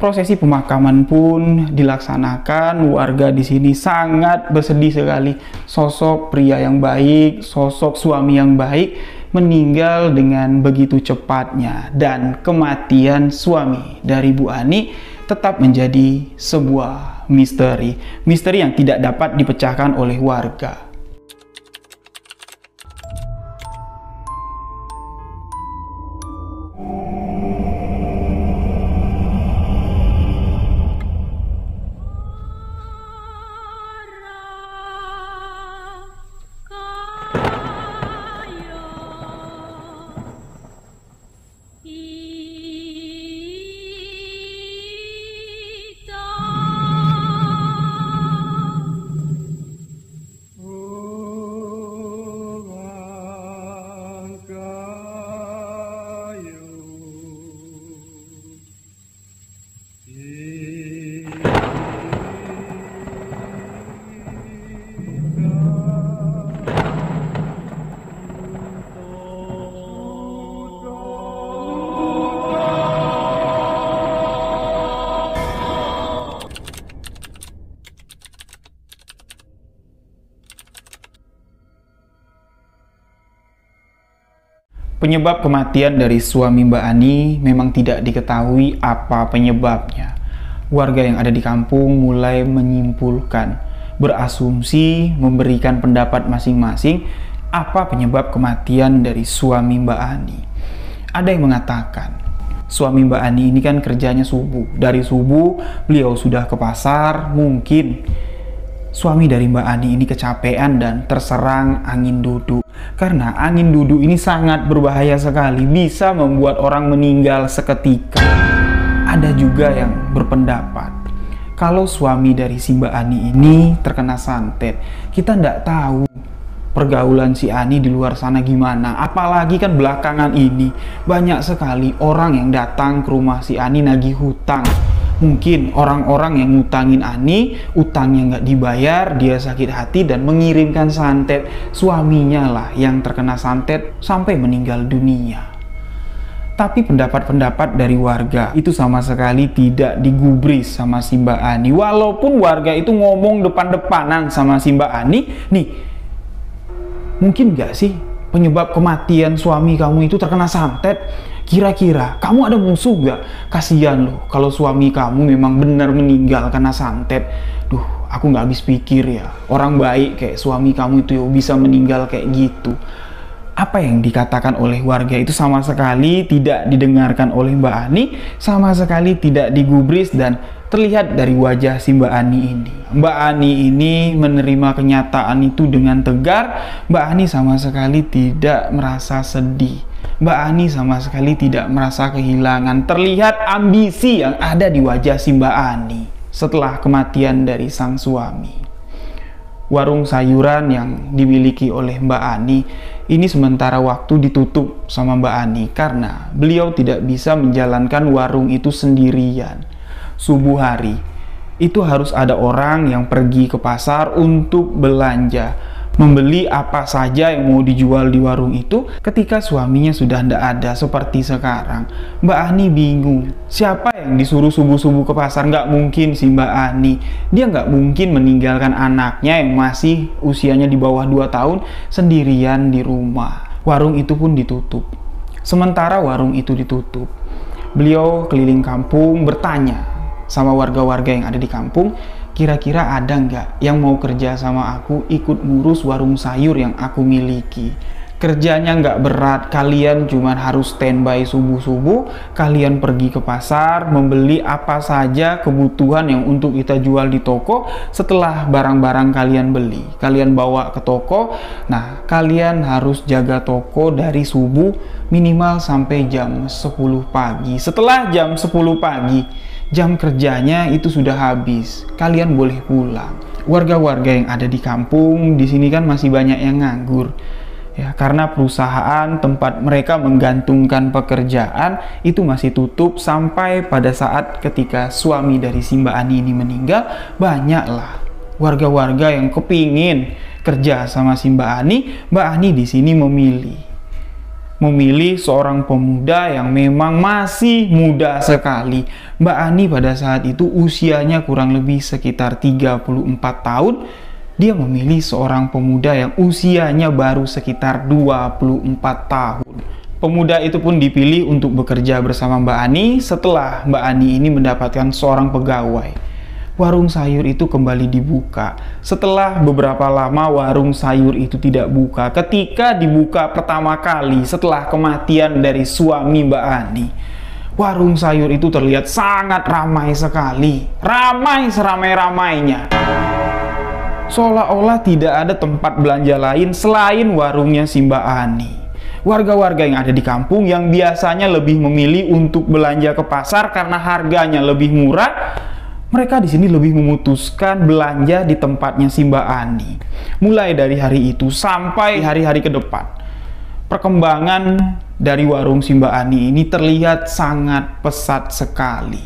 Prosesi pemakaman pun dilaksanakan. Warga di sini sangat bersedih sekali. Sosok pria yang baik, sosok suami yang baik meninggal dengan begitu cepatnya, dan kematian suami dari Bu Ani tetap menjadi sebuah misteri yang tidak dapat dipecahkan oleh warga. Penyebab kematian dari suami Mbak Ani memang tidak diketahui apa penyebabnya. Warga yang ada di kampung mulai menyimpulkan, berasumsi, memberikan pendapat masing-masing apa penyebab kematian dari suami Mbak Ani. Ada yang mengatakan, suami Mbak Ani ini kan kerjanya subuh. Dari subuh beliau sudah ke pasar, mungkin suami dari Mbak Ani ini kecapean dan terserang angin duduk. Karena angin duduk ini sangat berbahaya sekali, bisa membuat orang meninggal seketika. Ada juga yang berpendapat kalau suami dari si Mbak Ani ini terkena santet. Kita tidak tahu pergaulan si Ani di luar sana gimana. Apalagi kan belakangan ini banyak sekali orang yang datang ke rumah si Ani nagih hutang. Mungkin orang-orang yang ngutangin Ani, utangnya nggak dibayar, dia sakit hati dan mengirimkan santet. Suaminya lah yang terkena santet sampai meninggal dunia. Tapi pendapat-pendapat dari warga itu sama sekali tidak digubris sama si Mbak Ani. Walaupun warga itu ngomong depan-depanan sama si Mbak Ani, nih, mungkin nggak sih penyebab kematian suami kamu itu terkena santet? Kira-kira kamu ada musuh gak? Kasihan loh kalau suami kamu memang benar meninggal karena santet. Duh, aku gak habis pikir ya. Orang baik kayak suami kamu itu bisa meninggal kayak gitu. Apa yang dikatakan oleh warga itu sama sekali tidak didengarkan oleh Mbak Ani, sama sekali tidak digubris dan terlihat dari wajah si Mbak Ani ini. Mbak Ani ini menerima kenyataan itu dengan tegar. Mbak Ani sama sekali tidak merasa sedih. Mbak Ani sama sekali tidak merasa kehilangan. Terlihat ambisi yang ada di wajah si Mbak Ani setelah kematian dari sang suami. Warung sayuran yang dimiliki oleh Mbak Ani ini sementara waktu ditutup sama Mbak Ani karena beliau tidak bisa menjalankan warung itu sendirian. Subuh hari itu harus ada orang yang pergi ke pasar untuk belanja, membeli apa saja yang mau dijual di warung itu. Ketika suaminya sudah tidak ada seperti sekarang, Mbak Ani bingung siapa yang disuruh subuh-subuh ke pasar. Nggak mungkin sih Mbak Ani, dia nggak mungkin meninggalkan anaknya yang masih usianya di bawah 2 tahun sendirian di rumah. Warung itu pun ditutup. Sementara warung itu ditutup, beliau keliling kampung bertanya sama warga-warga yang ada di kampung, kira-kira ada nggak yang mau kerja sama aku ikut ngurus warung sayur yang aku miliki. Kerjanya nggak berat, kalian cuma harus standby subuh-subuh, kalian pergi ke pasar, membeli apa saja kebutuhan yang untuk kita jual di toko. Setelah barang-barang kalian beli, kalian bawa ke toko. Nah, kalian harus jaga toko dari subuh minimal sampai jam 10 pagi. Setelah jam 10 pagi, jam kerjanya itu sudah habis, kalian boleh pulang. Warga-warga yang ada di kampung di sini kan masih banyak yang nganggur. Ya, karena perusahaan tempat mereka menggantungkan pekerjaan itu masih tutup sampai pada saat ketika suami dari si Mbak Ani ini meninggal. Banyaklah warga-warga yang kepingin kerja sama si Mbak Ani. Mbak Ani di sini memilih memilih seorang pemuda yang memang masih muda sekali. Mbak Ani pada saat itu usianya kurang lebih sekitar 34 tahun. Dia memilih seorang pemuda yang usianya baru sekitar 24 tahun. Pemuda itu pun dipilih untuk bekerja bersama Mbak Ani setelah Mbak Ani ini mendapatkan seorang pegawai. Warung sayur itu kembali dibuka. Setelah beberapa lama warung sayur itu tidak buka. Ketika dibuka pertama kali setelah kematian dari suami Mbak Ani, warung sayur itu terlihat sangat ramai sekali. Ramai seramai-ramainya. Seolah-olah tidak ada tempat belanja lain selain warungnya si Mbak Ani. Warga-warga yang ada di kampung yang biasanya lebih memilih untuk belanja ke pasar karena harganya lebih murah, mereka di sini lebih memutuskan belanja di tempatnya si Mbak Ani. Mulai dari hari itu sampai hari-hari ke depan, perkembangan dari warung si Mbak Ani ini terlihat sangat pesat sekali.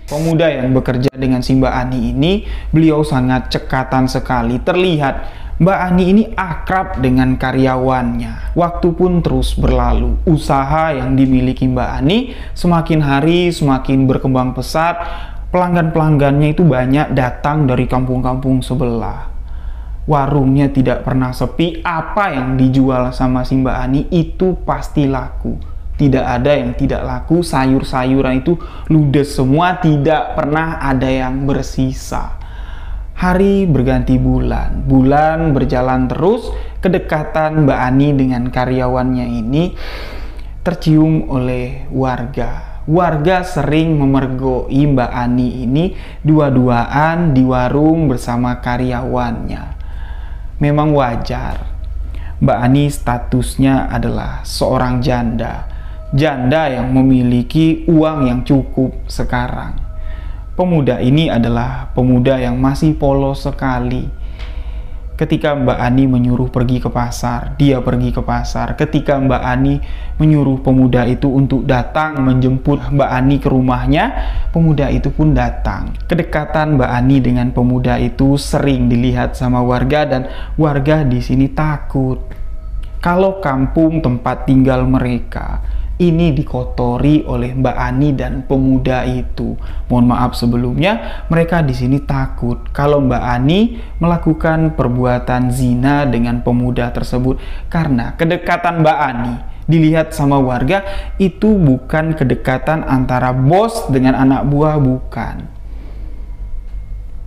Pemuda yang bekerja dengan si Mbak Ani ini, beliau sangat cekatan sekali. Terlihat Mbak Ani ini akrab dengan karyawannya. Waktu pun terus berlalu. Usaha yang dimiliki Mbak Ani semakin hari semakin berkembang pesat. Pelanggan-pelanggannya itu banyak datang dari kampung-kampung sebelah. Warungnya tidak pernah sepi. Apa yang dijual sama si Mbak Ani itu pasti laku. Tidak ada yang tidak laku. Sayur-sayuran itu ludes semua, tidak pernah ada yang bersisa. Hari berganti bulan. Bulan berjalan terus. Kedekatan Mbak Ani dengan karyawannya ini tercium oleh warga. Warga sering memergoi Mbak Ani ini dua-duaan di warung bersama karyawannya. Memang wajar. Mbak Ani statusnya adalah seorang janda. Janda yang memiliki uang yang cukup sekarang. Pemuda ini adalah pemuda yang masih polos sekali. Ketika Mbak Ani menyuruh pergi ke pasar, dia pergi ke pasar. Ketika Mbak Ani menyuruh pemuda itu untuk datang menjemput Mbak Ani ke rumahnya, pemuda itu pun datang. Kedekatan Mbak Ani dengan pemuda itu sering dilihat sama warga dan warga di sini takut. Kalau kampung tempat tinggal mereka ini dikotori oleh Mbak Ani dan pemuda itu. Mohon maaf sebelumnya, mereka di sini takut kalau Mbak Ani melakukan perbuatan zina dengan pemuda tersebut karena kedekatan Mbak Ani dilihat sama warga itu bukan kedekatan antara bos dengan anak buah, bukan.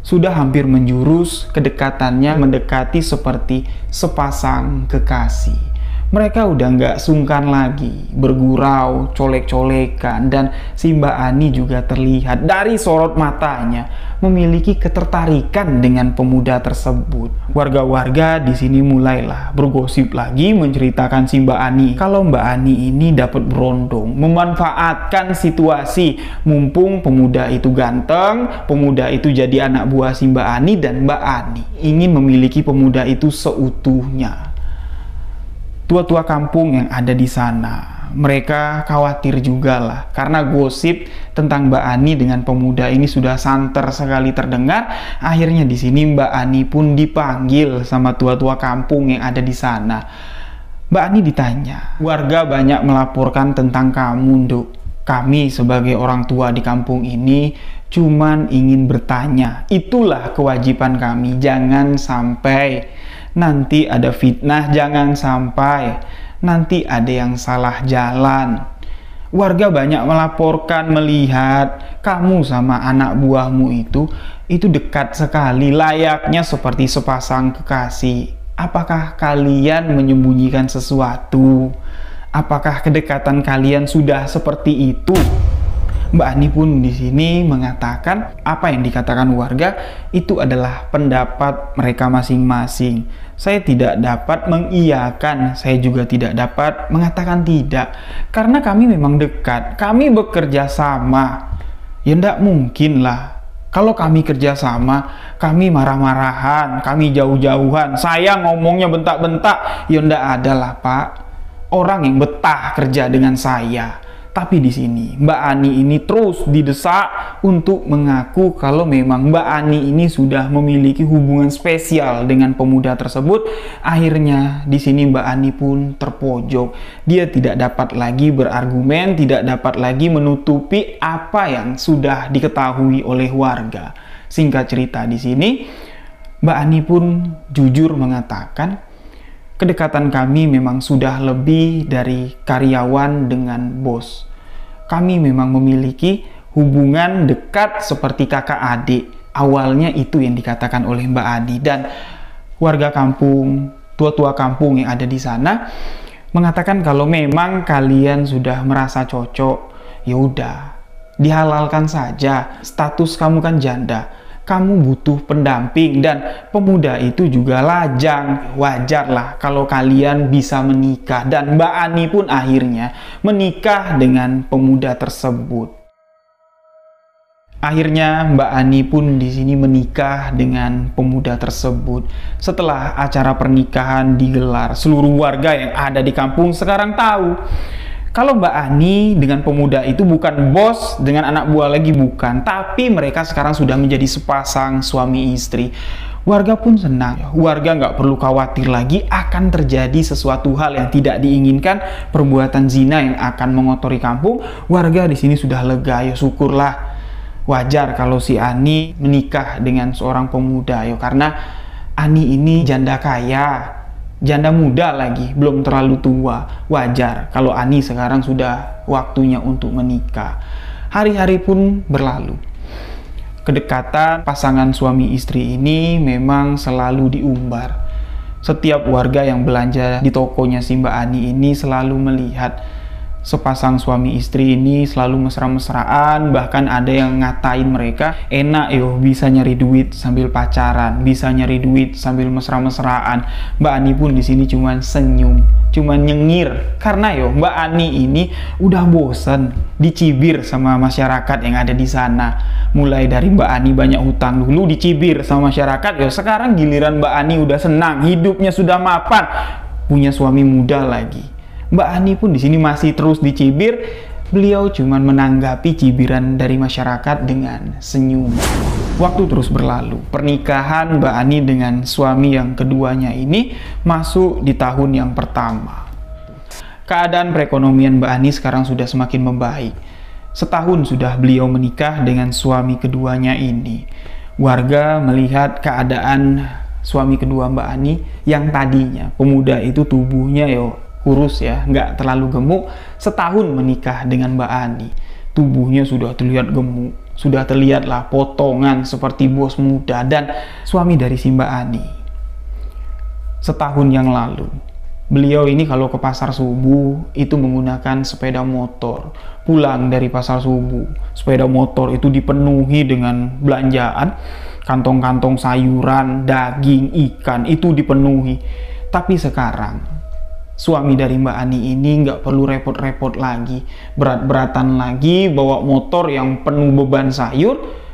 Sudah hampir menjurus kedekatannya mendekati seperti sepasang kekasih. Mereka udah nggak sungkan lagi bergurau, colek-colekan, dan si Mbak Ani juga terlihat dari sorot matanya memiliki ketertarikan dengan pemuda tersebut. Warga-warga di sini mulailah bergosip lagi menceritakan si Mbak Ani kalau Mbak Ani ini dapat berondong, memanfaatkan situasi mumpung pemuda itu ganteng, pemuda itu jadi anak buah si Mbak Ani, dan Mbak Ani ingin memiliki pemuda itu seutuhnya. Tua-tua kampung yang ada di sana, mereka khawatir juga lah karena gosip tentang Mbak Ani dengan pemuda ini sudah santer sekali terdengar. Akhirnya di sini Mbak Ani pun dipanggil sama tua-tua kampung yang ada di sana. Mbak Ani ditanya, warga banyak melaporkan tentang kamu, Nduk. Kami sebagai orang tua di kampung ini cuman ingin bertanya. Itulah kewajiban kami, jangan sampai nanti ada fitnah, jangan sampai nanti ada yang salah jalan. Warga banyak melaporkan melihat kamu sama anak buahmu itu dekat sekali, layaknya seperti sepasang kekasih. Apakah kalian menyembunyikan sesuatu? Apakah kedekatan kalian sudah seperti itu? Mbak Ani pun di sini mengatakan apa yang dikatakan warga itu adalah pendapat mereka masing-masing. Saya tidak dapat mengiyakan, saya juga tidak dapat mengatakan tidak. Karena kami memang dekat, kami bekerja sama. Ya tidak mungkin lah. Kalau kami kerja sama, kami marah-marahan, kami jauh-jauhan. Saya ngomongnya bentak-bentak, ya tidak ada lah Pak. Orang yang betah kerja dengan saya Tapi di sini Mbak Ani ini terus didesak untuk mengaku kalau memang Mbak Ani ini sudah memiliki hubungan spesial dengan pemuda tersebut. Akhirnya di sini Mbak Ani pun terpojok. Dia tidak dapat lagi berargumen, tidak dapat lagi menutupi apa yang sudah diketahui oleh warga. Singkat cerita di sini Mbak Ani pun jujur mengatakan, kedekatan kami memang sudah lebih dari karyawan dengan bos. Kami memang memiliki hubungan dekat seperti kakak adik. Awalnya itu yang dikatakan oleh Mbak Ani, dan warga kampung, tua-tua kampung yang ada di sana mengatakan kalau memang kalian sudah merasa cocok, ya udah, dihalalkan saja. Status kamu kan janda. Kamu butuh pendamping, dan pemuda itu juga lajang. Wajarlah kalau kalian bisa menikah, dan Mbak Ani pun akhirnya menikah dengan pemuda tersebut. Akhirnya Mbak Ani pun di sini menikah dengan pemuda tersebut. Setelah acara pernikahan digelar, seluruh warga yang ada di kampung sekarang tahu kalau Mbak Ani dengan pemuda itu bukan bos dengan anak buah lagi, bukan. Tapi mereka sekarang sudah menjadi sepasang suami istri. Warga pun senang. Warga nggak perlu khawatir lagi akan terjadi sesuatu hal yang tidak diinginkan, perbuatan zina yang akan mengotori kampung. Warga di sini sudah lega, ya syukurlah. Wajar kalau si Ani menikah dengan seorang pemuda, ya karena Ani ini janda kaya. Janda muda lagi, belum terlalu tua. Wajar kalau Ani sekarang sudah waktunya untuk menikah. Hari-hari pun berlalu. Kedekatan pasangan suami istri ini memang selalu diumbar. Setiap warga yang belanja di tokonya si Mbak Ani ini selalu melihat sepasang suami istri ini selalu mesra-mesraan. Bahkan ada yang ngatain mereka, enak yo bisa nyari duit sambil pacaran, bisa nyari duit sambil mesra-mesraan. Mbak Ani pun di sini cuman senyum, cuman nyengir, karena yo Mbak Ani ini udah bosen dicibir sama masyarakat yang ada di sana. Mulai dari Mbak Ani banyak hutang dulu dicibir sama masyarakat, yo sekarang giliran Mbak Ani udah senang, hidupnya sudah mapan, punya suami muda lagi. Mbak Ani pun di sini masih terus dicibir. Beliau cuman menanggapi cibiran dari masyarakat dengan senyum. Waktu terus berlalu. Pernikahan Mbak Ani dengan suami yang keduanya ini masuk di tahun yang pertama. Keadaan perekonomian Mbak Ani sekarang sudah semakin membaik. Setahun sudah beliau menikah dengan suami keduanya ini. Warga melihat keadaan suami kedua Mbak Ani yang tadinya pemuda itu tubuhnya kurus ya, nggak terlalu gemuk. Setahun menikah dengan Mbak Ani, tubuhnya sudah terlihat gemuk, sudah terlihatlah potongan seperti bos muda. Dan suami dari si Mbak Ani, setahun yang lalu, beliau ini kalau ke pasar subuh itu menggunakan sepeda motor. Pulang dari pasar subuh, sepeda motor itu dipenuhi dengan belanjaan, kantong-kantong sayuran, daging, ikan, itu dipenuhi. Tapi sekarang suami dari Mbak Ani ini nggak perlu repot-repot lagi, berat-beratan lagi, bawa motor yang penuh beban sayur.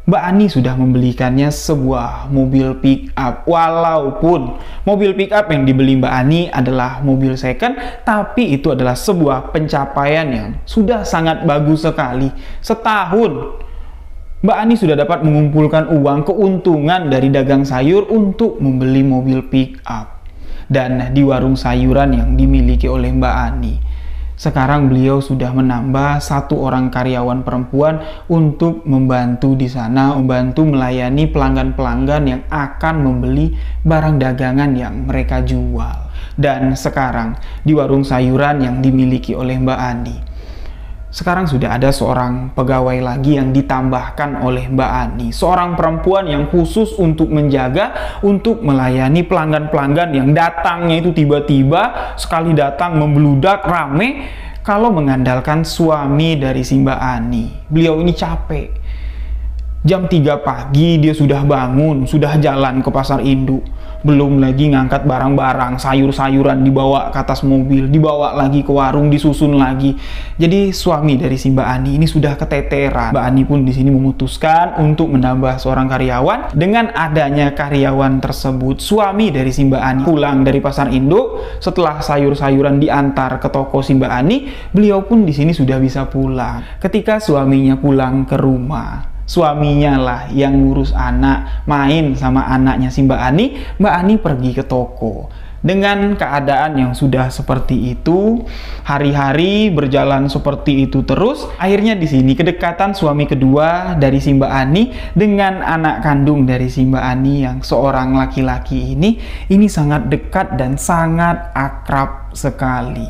Mbak Ani sudah membelikannya sebuah mobil pick up. Walaupun mobil pick up yang dibeli Mbak Ani adalah mobil second, tapi itu adalah sebuah pencapaian yang sudah sangat bagus sekali. Setahun Mbak Ani sudah dapat mengumpulkan uang keuntungan dari dagang sayur untuk membeli mobil pick up. Dan di warung sayuran yang dimiliki oleh Mbak Ani, sekarang beliau sudah menambah satu orang karyawan perempuan untuk membantu di sana, membantu melayani pelanggan-pelanggan yang akan membeli barang dagangan yang mereka jual. Dan sekarang di warung sayuran yang dimiliki oleh Mbak Ani, sekarang sudah ada seorang pegawai lagi yang ditambahkan oleh Mbak Ani. Seorang perempuan yang khusus untuk menjaga, untuk melayani pelanggan-pelanggan yang datangnya itu tiba-tiba, sekali datang membludak rame. Kalau mengandalkan suami dari si Mbak Ani, beliau ini capek. Jam 3 pagi dia sudah bangun, sudah jalan ke pasar induk. Belum lagi ngangkat barang-barang, sayur-sayuran dibawa ke atas mobil, dibawa lagi ke warung, disusun lagi. Jadi suami dari si Mbak Ani ini sudah keteteran. Mbak Ani pun di sini memutuskan untuk menambah seorang karyawan. Dengan adanya karyawan tersebut, suami dari si Mbak Ani pulang dari pasar induk. Setelah sayur-sayuran diantar ke toko si Mbak Ani, beliau pun di sini sudah bisa pulang. Ketika suaminya pulang ke rumah, suaminya lah yang ngurus anak, main sama anaknya si Mbak Ani pergi ke toko. Dengan keadaan yang sudah seperti itu, hari-hari berjalan seperti itu terus. Akhirnya di sini kedekatan suami kedua dari si Mbak Ani dengan anak kandung dari si Mbak Ani yang seorang laki-laki ini sangat dekat dan sangat akrab sekali.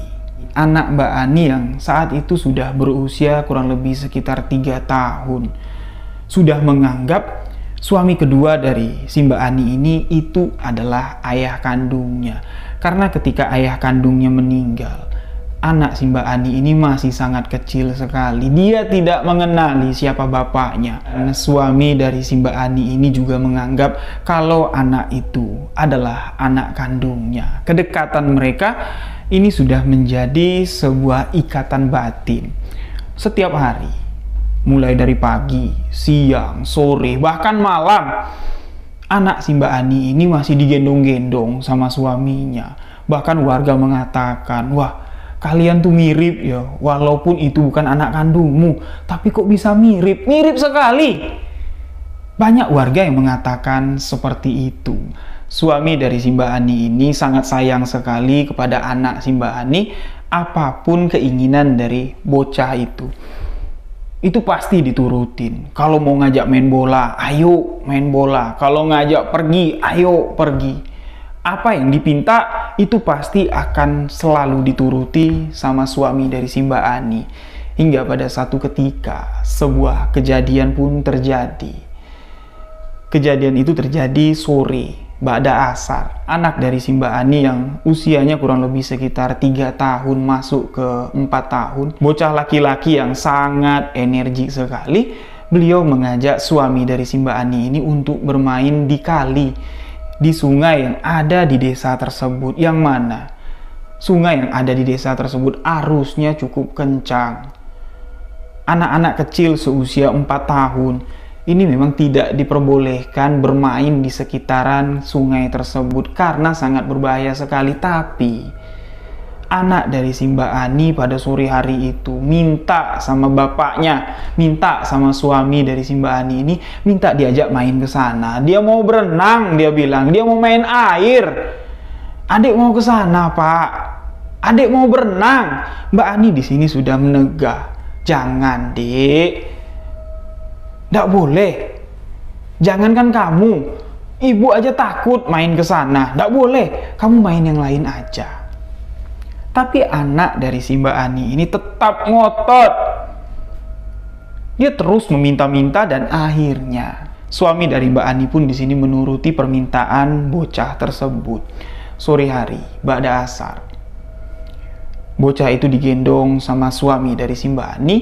Anak Mbak Ani yang saat itu sudah berusia kurang lebih sekitar 3 tahun. Sudah menganggap suami kedua dari si Mbak Ani ini itu adalah ayah kandungnya. Karena ketika ayah kandungnya meninggal, anak si Mbak Ani ini masih sangat kecil sekali. Dia tidak mengenali siapa bapaknya. Dan suami dari si Mbak Ani ini juga menganggap kalau anak itu adalah anak kandungnya. Kedekatan mereka ini sudah menjadi sebuah ikatan batin. Setiap hari, mulai dari pagi, siang, sore, bahkan malam, anak si Mbak Ani ini masih digendong-gendong sama suaminya. Bahkan warga mengatakan, wah, kalian tuh mirip ya, walaupun itu bukan anak kandungmu, tapi kok bisa mirip? Mirip sekali. Banyak warga yang mengatakan seperti itu. Suami dari si Mbak Ani ini sangat sayang sekali kepada anak si Mbak Ani, apapun keinginan dari bocah itu pasti diturutin. Kalau mau ngajak main bola, ayo main bola. Kalau ngajak pergi, ayo pergi. Apa yang dipinta itu pasti akan selalu dituruti sama suami dari si Mbak Ani. Hingga pada satu ketika sebuah kejadian pun terjadi. Kejadian itu terjadi sore, ba'da asar. Anak dari si Mbak Ani yang usianya kurang lebih sekitar 3 tahun masuk ke 4 tahun. Bocah laki-laki yang sangat energik sekali. Beliau mengajak suami dari si Mbak Ani ini untuk bermain di kali, di sungai yang ada di desa tersebut. Yang mana sungai yang ada di desa tersebut arusnya cukup kencang. Anak-anak kecil seusia 4 tahun ini memang tidak diperbolehkan bermain di sekitaran sungai tersebut karena sangat berbahaya sekali. Tapi anak dari si Mbak Ani pada sore hari itu minta sama bapaknya, minta sama suami dari si Mbak Ani ini, minta diajak main ke sana. Dia mau berenang, dia bilang, dia mau main air. Adik mau ke sana, Pak. Adik mau berenang. Mbak Ani di sini sudah menegah. Jangan, Dek. Nggak boleh. Jangankan kamu, ibu aja takut main ke sana. Nggak boleh. Kamu main yang lain aja. Tapi anak dari si Mbak Ani ini tetap ngotot. Dia terus meminta-minta dan akhirnya suami dari Mbak Ani pun di sini menuruti permintaan bocah tersebut. Sore hari, ba'da asar, bocah itu digendong sama suami dari si Mbak Ani.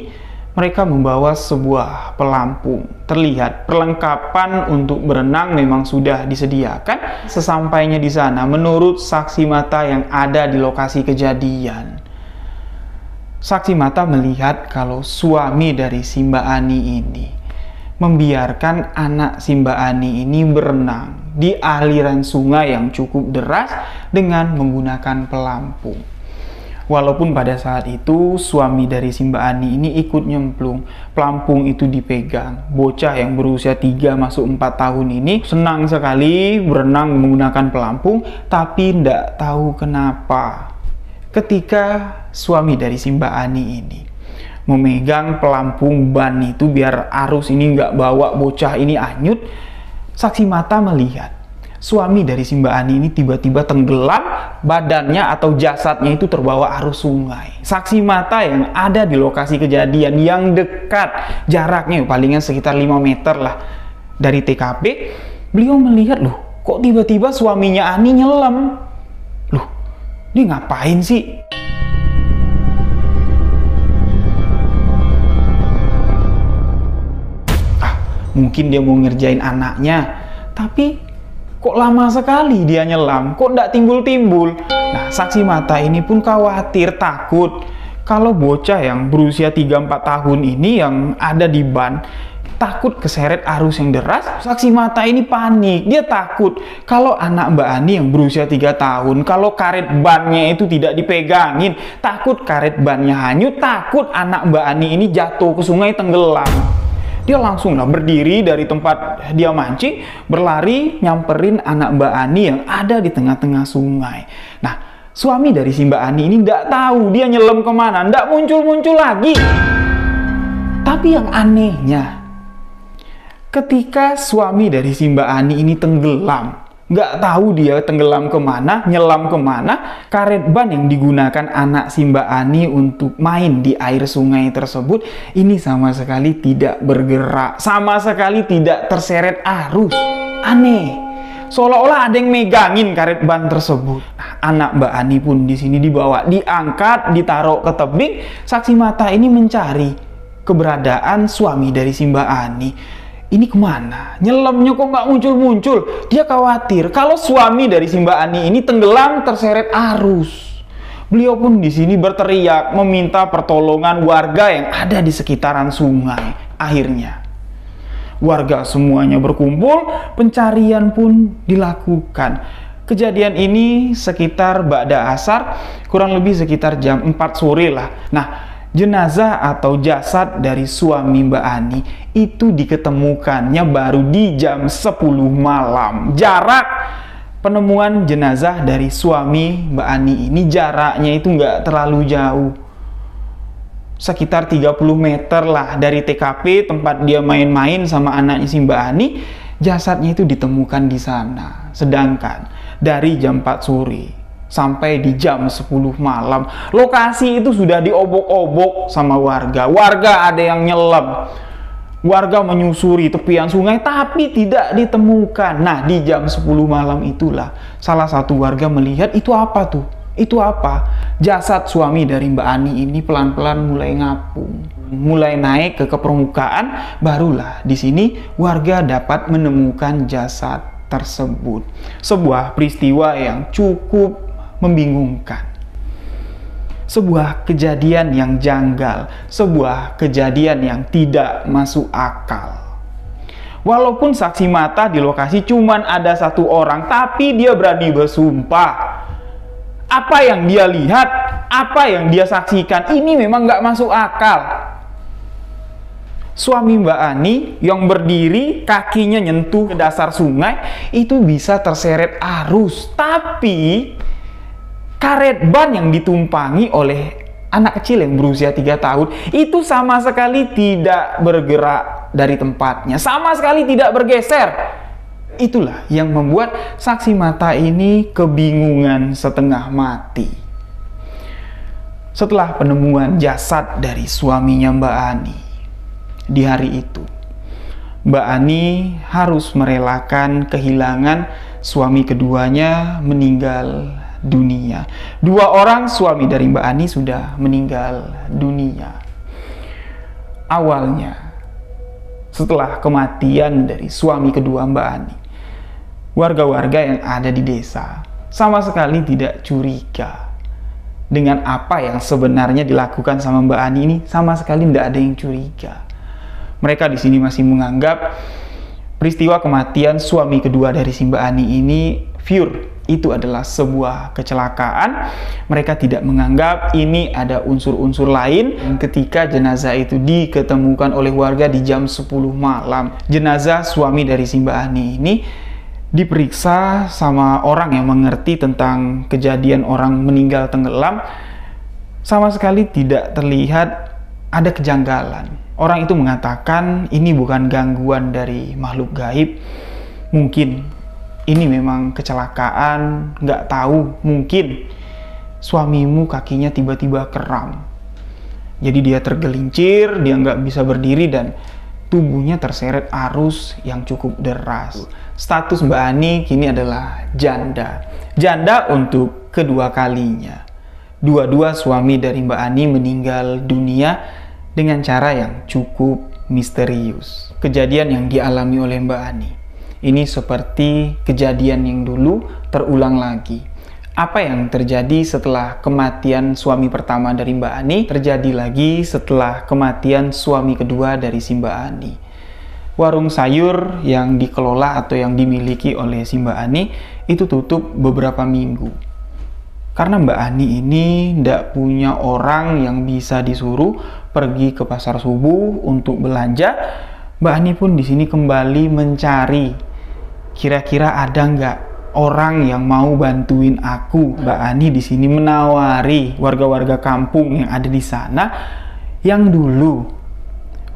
Mereka membawa sebuah pelampung. Terlihat perlengkapan untuk berenang memang sudah disediakan. Sesampainya di sana, menurut saksi mata yang ada di lokasi kejadian, saksi mata melihat kalau suami dari si Mbak Ani ini membiarkan anak si Mbak Ani ini berenang di aliran sungai yang cukup deras dengan menggunakan pelampung. Walaupun pada saat itu suami dari si Mbak Ani ini ikut nyemplung, pelampung itu dipegang. Bocah yang berusia 3 masuk 4 tahun ini senang sekali berenang menggunakan pelampung, tapi tidak tahu kenapa ketika suami dari si Mbak Ani ini memegang pelampung ban itu biar arus ini nggak bawa bocah ini hanyut, saksi mata melihat suami dari si Mbak Ani ini tiba-tiba tenggelam, badannya atau jasadnya itu terbawa arus sungai. Saksi mata yang ada di lokasi kejadian yang dekat, jaraknya palingan sekitar 5 meter lah dari TKP, beliau melihat, loh kok tiba-tiba suaminya Ani nyelam? Loh, dia ngapain sih? Mungkin dia mau ngerjain anaknya, tapi kok lama sekali dia nyelam, kok nggak timbul-timbul. Nah, saksi mata ini pun khawatir, takut kalau bocah yang berusia 3-4 tahun ini yang ada di ban takut keseret arus yang deras. Saksi mata ini panik, dia takut kalau anak Mbak Ani yang berusia 3 tahun, kalau karet bannya itu tidak dipegangin, takut karet bannya hanyut, takut anak Mbak Ani ini jatuh ke sungai, tenggelam. Dia langsung berdiri dari tempat dia mancing, berlari nyamperin anak Mbak Ani yang ada di tengah-tengah sungai. Nah, suami dari si Mbak Ani ini nggak tahu dia nyelam kemana, nggak muncul-muncul lagi. Tapi yang anehnya, ketika suami dari si Mbak Ani ini tenggelam, nggak tahu dia tenggelam kemana, nyelam kemana, karet ban yang digunakan anak si Mbak Ani untuk main di air sungai tersebut, ini sama sekali tidak bergerak, sama sekali tidak terseret arus. Aneh. Seolah-olah ada yang megangin karet ban tersebut. Nah, anak Mbak Ani pun di sini dibawa, diangkat, ditaruh ke tebing. Saksi mata ini mencari keberadaan suami dari si Mbak Ani. Ini kemana? Nyelamnya kok nggak muncul-muncul? Dia khawatir kalau suami dari si Mbak Ani ini tenggelam terseret arus. Beliau pun di sini berteriak meminta pertolongan warga yang ada di sekitaran sungai. Akhirnya warga semuanya berkumpul, pencarian pun dilakukan. Kejadian ini sekitar ba'da asar, kurang lebih sekitar jam 4 sore lah. Nah, jenazah atau jasad dari suami Mbak Ani itu diketemukannya baru di jam 10 malam. Jarak penemuan jenazah dari suami Mbak Ani ini jaraknya itu nggak terlalu jauh. Sekitar 30 meter lah dari TKP tempat dia main-main sama anaknya si Mbak Ani, jasadnya itu ditemukan di sana. Sedangkan dari jam 4 sore sampai di jam 10 malam, lokasi itu sudah diobok-obok sama warga. Warga ada yang nyelam. Warga menyusuri tepian sungai tapi tidak ditemukan. Nah, di jam 10 malam itulah salah satu warga melihat itu apa tuh? Itu apa? Jasad suami dari Mbak Ani ini pelan-pelan mulai ngapung, mulai naik ke permukaan. Barulah di sini warga dapat menemukan jasad tersebut. Sebuah peristiwa yang cukup membingungkan. Sebuah kejadian yang janggal, sebuah kejadian yang tidak masuk akal. Walaupun saksi mata di lokasi cuman ada 1 orang, tapi dia berani bersumpah. Apa yang dia lihat, apa yang dia saksikan, ini memang nggak masuk akal. Suami Mbak Ani yang berdiri, kakinya nyentuh ke dasar sungai, itu bisa terseret arus. Tapi karet ban yang ditumpangi oleh anak kecil yang berusia 3 tahun, itu sama sekali tidak bergerak dari tempatnya, sama sekali tidak bergeser. Itulah yang membuat saksi mata ini kebingungan setengah mati. Setelah penemuan jasad dari suaminya Mbak Ani, di hari itu Mbak Ani harus merelakan kehilangan suami keduanya meninggal dunia. 2 orang suami dari Mbak Ani sudah meninggal dunia. Awalnya, setelah kematian dari suami kedua Mbak Ani, warga-warga yang ada di desa sama sekali tidak curiga dengan apa yang sebenarnya dilakukan sama Mbak Ani ini. Sama sekali tidak ada yang curiga. Mereka di sini masih menganggap peristiwa kematian suami kedua dari si Mbak Ani ini pure, itu adalah sebuah kecelakaan. Mereka tidak menganggap ini ada unsur-unsur lain. Ketika jenazah itu diketemukan oleh warga di jam 10 malam, jenazah suami dari si Mbak Ani ini diperiksa sama orang yang mengerti tentang kejadian orang meninggal tenggelam. Sama sekali tidak terlihat ada kejanggalan. Orang itu mengatakan ini bukan gangguan dari makhluk gaib. Mungkin ini memang kecelakaan, nggak tahu, mungkin suamimu kakinya tiba-tiba kram. Jadi dia tergelincir, dia nggak bisa berdiri dan tubuhnya terseret arus yang cukup deras. Status Mbak Ani kini adalah janda. Janda untuk kedua kalinya. Dua-dua suami dari Mbak Ani meninggal dunia dengan cara yang cukup misterius. Kejadian yang dialami oleh Mbak Ani ini seperti kejadian yang dulu terulang lagi. Apa yang terjadi setelah kematian suami pertama dari Mbak Ani terjadi lagi setelah kematian suami kedua dari si Mbak Ani. Warung sayur yang dikelola atau yang dimiliki oleh si Mbak Ani itu tutup beberapa minggu. Karena Mbak Ani ini tidak punya orang yang bisa disuruh pergi ke pasar subuh untuk belanja, Mbak Ani pun di sini kembali mencari kira-kira ada nggak orang yang mau bantuin aku. Mbak Ani di sini menawari warga-warga kampung yang ada di sana yang dulu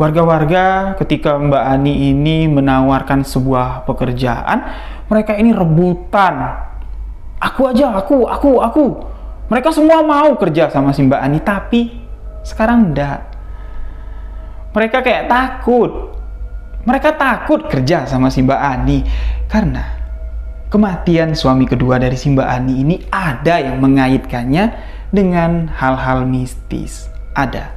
warga-warga ketika Mbak Ani ini menawarkan sebuah pekerjaan, mereka ini rebutan. Aku aja, aku. Mereka semua mau kerja sama si Mbak Ani, tapi sekarang enggak. Mereka kayak takut. Mereka takut kerja sama si Mbak Ani karena kematian suami kedua dari si Mbak Ani ini ada yang mengaitkannya dengan hal-hal mistis. Ada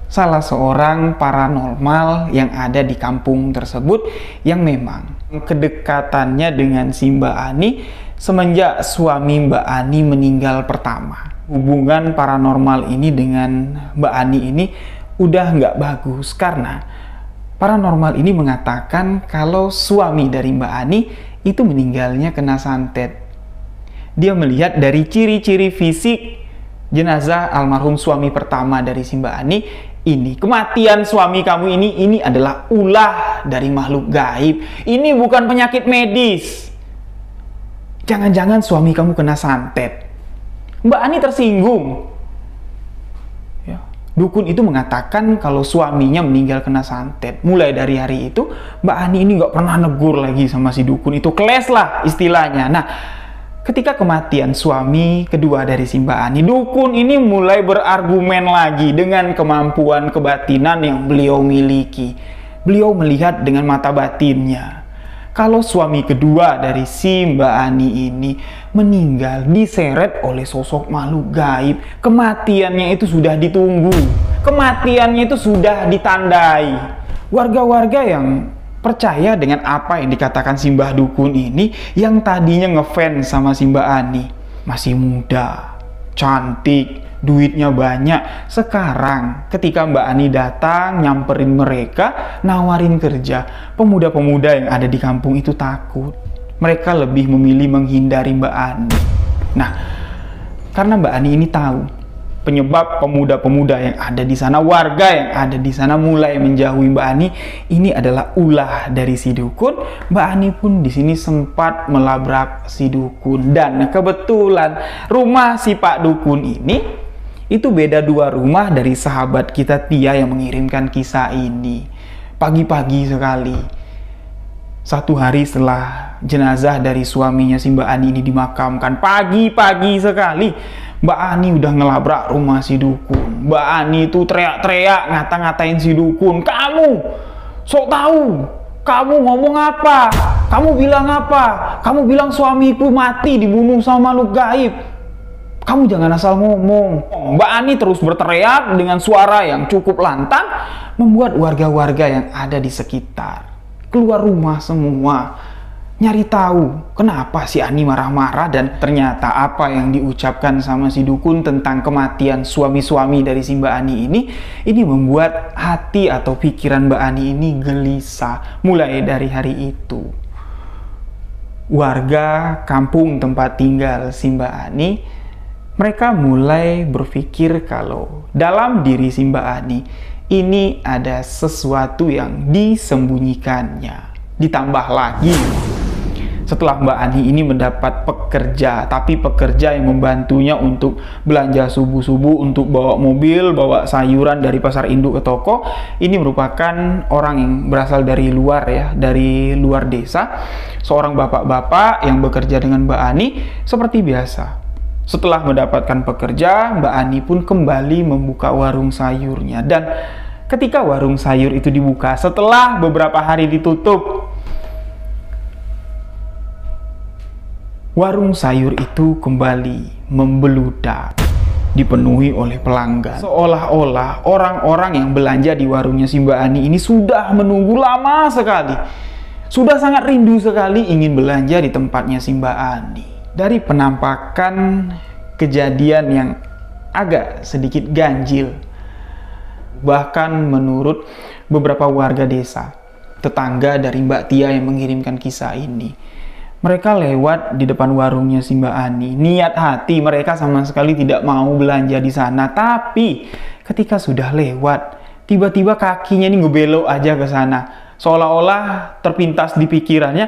salah seorang paranormal yang ada di kampung tersebut yang memang kedekatannya dengan si Mbak Ani semenjak suami Mbak Ani meninggal pertama. Hubungan paranormal ini dengan Mbak Ani ini udah nggak bagus karena paranormal ini mengatakan kalau suami dari Mbak Ani itu meninggalnya kena santet. Dia melihat dari ciri-ciri fisik jenazah almarhum suami pertama dari si Mbak Ani, ini kematian suami kamu ini adalah ulah dari makhluk gaib. Ini bukan penyakit medis. Jangan-jangan suami kamu kena santet. Mbak Ani tersinggung. Dukun itu mengatakan kalau suaminya meninggal kena santet. Mulai dari hari itu, Mbak Ani ini nggak pernah negur lagi sama si dukun itu. Keles lah istilahnya. Nah, ketika kematian suami kedua dari si Mbak Ani, dukun ini mulai berargumen lagi dengan kemampuan kebatinan yang beliau miliki. Beliau melihat dengan mata batinnya. Kalau suami kedua dari si Mbak Ani ini meninggal diseret oleh sosok makhluk gaib, kematiannya itu sudah ditunggu, kematiannya itu sudah ditandai. Warga-warga yang percaya dengan apa yang dikatakan si Mbah Dukun ini, yang tadinya ngefans sama si Mbak Ani, masih muda, cantik, duitnya banyak. Sekarang ketika Mbak Ani datang nyamperin mereka, nawarin kerja, pemuda-pemuda yang ada di kampung itu takut. Mereka lebih memilih menghindari Mbak Ani. Nah, karena Mbak Ani ini tahu penyebab pemuda-pemuda yang ada di sana, warga yang ada di sana mulai menjauhi Mbak Ani, ini adalah ulah dari si dukun. Mbak Ani pun di sini sempat melabrak si dukun, dan kebetulan rumah si Pak Dukun ini itu beda 2 rumah dari sahabat kita Tia yang mengirimkan kisah ini. Pagi-pagi sekali, 1 hari setelah jenazah dari suaminya si Mbak Ani ini dimakamkan, pagi-pagi sekali Mbak Ani udah ngelabrak rumah si dukun. Mbak Ani itu teriak-teriak ngata-ngatain si dukun. Kamu sok tahu, kamu ngomong apa? Kamu bilang apa? Kamu bilang suamiku mati dibunuh sama makhluk gaib. Kamu jangan asal ngomong. Mbak Ani terus berteriak dengan suara yang cukup lantang, membuat warga-warga yang ada di sekitar keluar rumah semua, nyari tahu kenapa si Ani marah-marah. Dan ternyata apa yang diucapkan sama si dukun tentang kematian suami-suami dari si Mbak Ani ini membuat hati atau pikiran Mbak Ani ini gelisah. Mulai dari hari itu, warga kampung tempat tinggal si Mbak Ani, mereka mulai berpikir kalau dalam diri si Mbak Ani ini ada sesuatu yang disembunyikannya. Ditambah lagi, setelah Mbak Ani ini mendapat pekerja, tapi pekerja yang membantunya untuk belanja subuh-subuh, untuk bawa mobil, bawa sayuran dari pasar induk ke toko. Ini merupakan orang yang berasal dari luar ya, dari luar desa. Seorang bapak-bapak yang bekerja dengan Mbak Ani seperti biasa. Setelah mendapatkan pekerja, Mbak Ani pun kembali membuka warung sayurnya. Dan ketika warung sayur itu dibuka, setelah beberapa hari ditutup, warung sayur itu kembali membeludak. dipenuhi oleh pelanggan. Seolah-olah orang-orang yang belanja di warungnya si Mbak Ani ini sudah menunggu lama sekali. Sudah sangat rindu sekali ingin belanja di tempatnya si Mbak Ani. Dari penampakan kejadian yang agak sedikit ganjil, bahkan menurut beberapa warga desa, tetangga dari Mbak Tia yang mengirimkan kisah ini, mereka lewat di depan warungnya si Mbak Ani. Niat hati mereka sama sekali tidak mau belanja di sana. Tapi ketika sudah lewat, tiba-tiba kakinya ini ngebelok aja ke sana. Seolah-olah terpintas di pikirannya,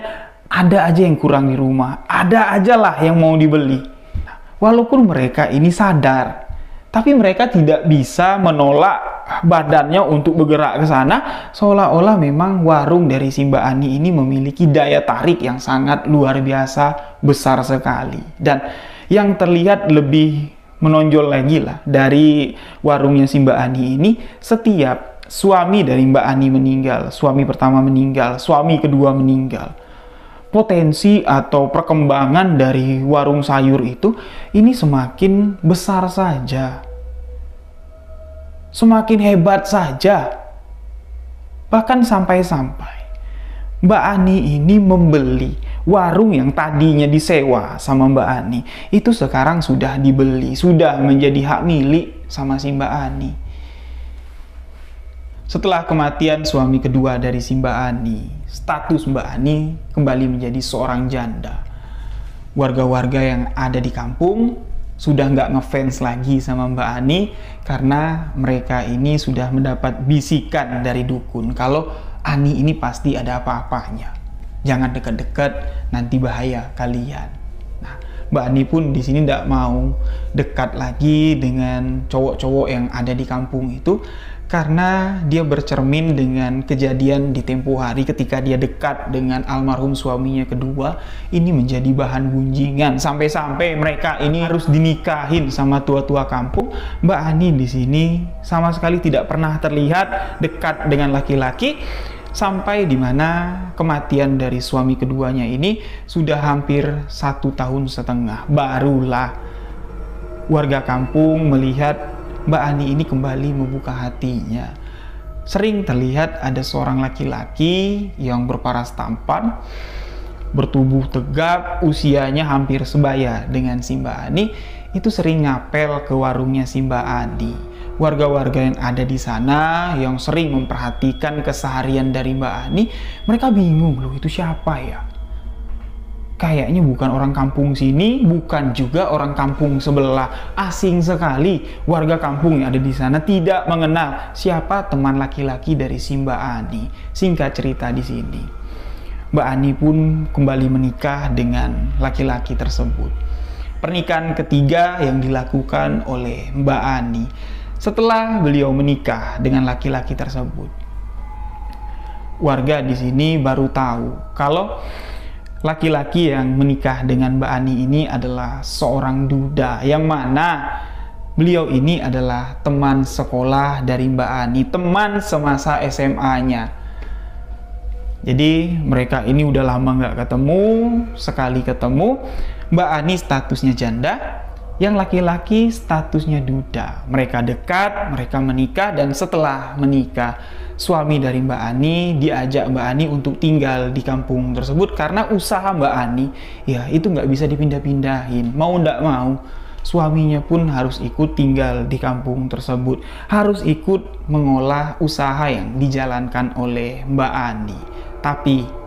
ada aja yang kurang di rumah. Ada aja lah yang mau dibeli. Walaupun mereka ini sadar, tapi mereka tidak bisa menolak badannya untuk bergerak ke sana, seolah-olah memang warung dari si Mbak Ani ini memiliki daya tarik yang sangat luar biasa besar sekali. Dan yang terlihat lebih menonjol lagi lah dari warungnya si Mbak Ani ini, setiap suami dari Mbak Ani meninggal, suami pertama meninggal, suami kedua meninggal, potensi atau perkembangan dari warung sayur itu ini semakin besar saja, semakin hebat saja. Bahkan sampai-sampai Mbak Ani ini membeli warung yang tadinya disewa sama Mbak Ani, itu sekarang sudah dibeli, sudah menjadi hak milik sama si Mbak Ani. Setelah kematian suami kedua dari si Mbak Ani, status Mbak Ani kembali menjadi seorang janda. Warga-warga yang ada di kampung sudah nggak ngefans lagi sama Mbak Ani karena mereka ini sudah mendapat bisikan dari dukun kalau Ani ini pasti ada apa-apanya. Jangan dekat-dekat, nanti bahaya kalian. Nah, Mbak Ani pun di sini tidak mau dekat lagi dengan cowok-cowok yang ada di kampung itu karena dia bercermin dengan kejadian di tempo hari ketika dia dekat dengan almarhum suaminya kedua. Ini menjadi bahan gunjingan sampai-sampai mereka ini harus dinikahin sama tua-tua kampung. Mbak Ani di sini sama sekali tidak pernah terlihat dekat dengan laki-laki, sampai dimana kematian dari suami keduanya ini sudah hampir 1,5 tahun. Barulah warga kampung melihat Mbak Ani ini kembali membuka hatinya. Sering terlihat ada seorang laki-laki yang berparas tampan, bertubuh tegap, usianya hampir sebaya dengan si Mbak Ani, itu sering ngapel ke warungnya si Mbak Ani. Warga-warga yang ada di sana yang sering memperhatikan keseharian dari Mbak Ani, mereka bingung, loh itu siapa ya? Kayaknya bukan orang kampung sini, bukan juga orang kampung sebelah. Asing sekali. Warga kampung yang ada di sana tidak mengenal siapa teman laki-laki dari si Mbak Ani. Singkat cerita di sini, Mbak Ani pun kembali menikah dengan laki-laki tersebut. Pernikahan ketiga yang dilakukan oleh Mbak Ani setelah beliau menikah dengan laki-laki tersebut. Warga di sini baru tahu kalau laki-laki yang menikah dengan Mbak Ani ini adalah seorang duda, yang mana beliau ini adalah teman sekolah dari Mbak Ani, teman semasa SMA-nya. Jadi mereka ini udah lama nggak ketemu, sekali ketemu Mbak Ani statusnya janda, yang laki-laki statusnya duda. Mereka dekat, mereka menikah, dan setelah menikah suami dari Mbak Ani diajak Mbak Ani untuk tinggal di kampung tersebut karena usaha Mbak Ani ya itu nggak bisa dipindah-pindahin. Mau nggak mau suaminya pun harus ikut tinggal di kampung tersebut, harus ikut mengolah usaha yang dijalankan oleh Mbak Ani. Tapi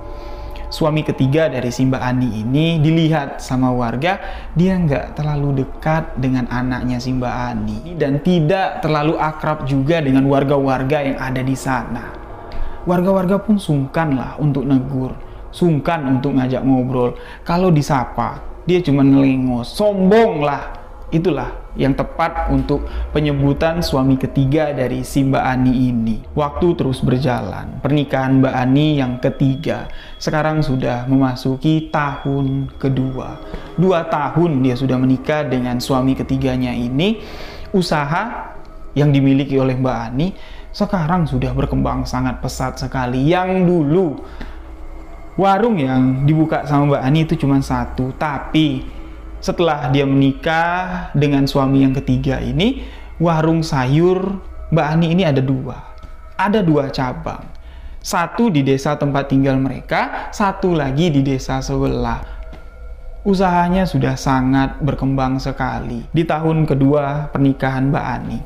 suami ketiga dari si Mbak Ani ini dilihat sama warga, dia nggak terlalu dekat dengan anaknya si Mbak Ani dan tidak terlalu akrab juga dengan warga-warga yang ada di sana. Warga-warga pun sungkan lah untuk negur, sungkan untuk ngajak ngobrol. Kalau disapa, dia cuma ngelengos, sombong lah. Itulah yang tepat untuk penyebutan suami ketiga dari si Mbak Ani ini. Waktu terus berjalan, pernikahan Mbak Ani yang ketiga sekarang sudah memasuki tahun kedua. 2 tahun dia sudah menikah dengan suami ketiganya ini. Usaha yang dimiliki oleh Mbak Ani sekarang sudah berkembang sangat pesat sekali. Yang dulu warung yang dibuka sama Mbak Ani itu cuma 1, tapi Setelah dia menikah dengan suami yang ketiga ini, warung sayur Mbak Ani ini ada dua cabang. Satu di desa tempat tinggal mereka, satu lagi di desa sebelah. Usahanya sudah sangat berkembang sekali. Di tahun kedua pernikahan Mbak Ani,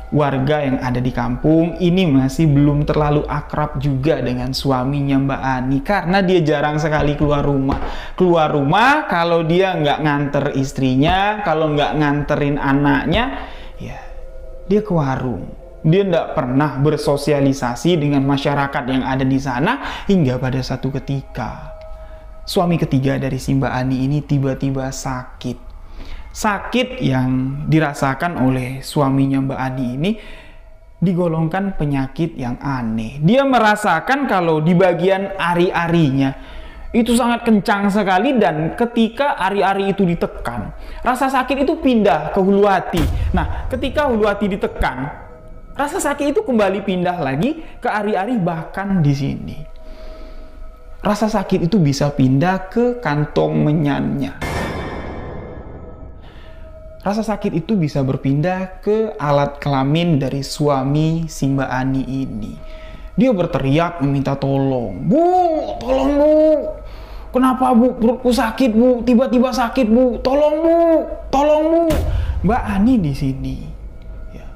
warga yang ada di kampung ini masih belum terlalu akrab juga dengan suaminya Mbak Ani, karena dia jarang sekali keluar rumah. Keluar rumah kalau dia nggak nganter istrinya, kalau nggak nganterin anaknya, ya dia ke warung. Dia nggak pernah bersosialisasi dengan masyarakat yang ada di sana, hingga pada satu ketika suami ketiga dari si Mbak Ani ini tiba-tiba sakit. Sakit yang dirasakan oleh suaminya Mbak Ani ini digolongkan penyakit yang aneh. Dia merasakan kalau di bagian ari-arinya itu sangat kencang sekali, dan ketika ari-ari itu ditekan, rasa sakit itu pindah ke hulu hati. Nah, ketika hulu hati ditekan, rasa sakit itu kembali pindah lagi ke ari-ari, bahkan di sini. Rasa sakit itu bisa pindah ke kantong menyannya. Rasa sakit itu bisa berpindah ke alat kelamin dari suami si Mbak Ani ini. Dia berteriak meminta tolong. Bu, tolong bu. Kenapa bu? Perutku sakit bu. Tiba-tiba sakit bu. Tolong bu. Tolong bu. Mbak Ani di sini, ya,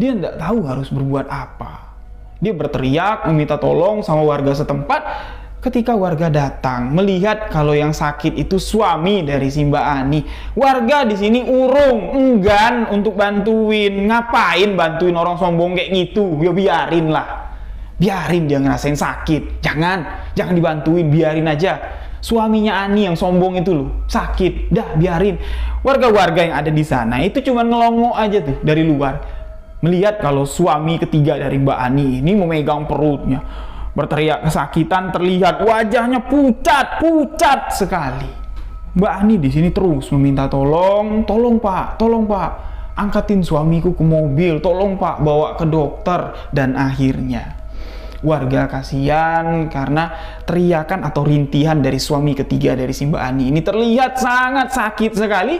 dia tidak tahu harus berbuat apa. Dia berteriak meminta tolong sama warga setempat. Ketika warga datang melihat kalau yang sakit itu suami dari si Mbak Ani, warga di sini urung, enggan untuk bantuin. Ngapain bantuin orang sombong kayak gitu? Ya biarin lah, biarin dia ngerasain sakit. Jangan dibantuin, biarin aja. Suaminya Ani yang sombong itu loh, sakit, dah biarin. Warga-warga yang ada di sana itu cuma ngelongok aja tuh dari luar, melihat kalau suami ketiga dari Mbak Ani ini memegang perutnya, berteriak kesakitan, terlihat wajahnya pucat sekali. Mbak Ani di sini terus meminta tolong pak, angkatin suamiku ke mobil, tolong pak, bawa ke dokter. Dan akhirnya warga kasihan karena teriakan atau rintihan dari suami ketiga dari si Mbak Ani ini terlihat sangat sakit sekali.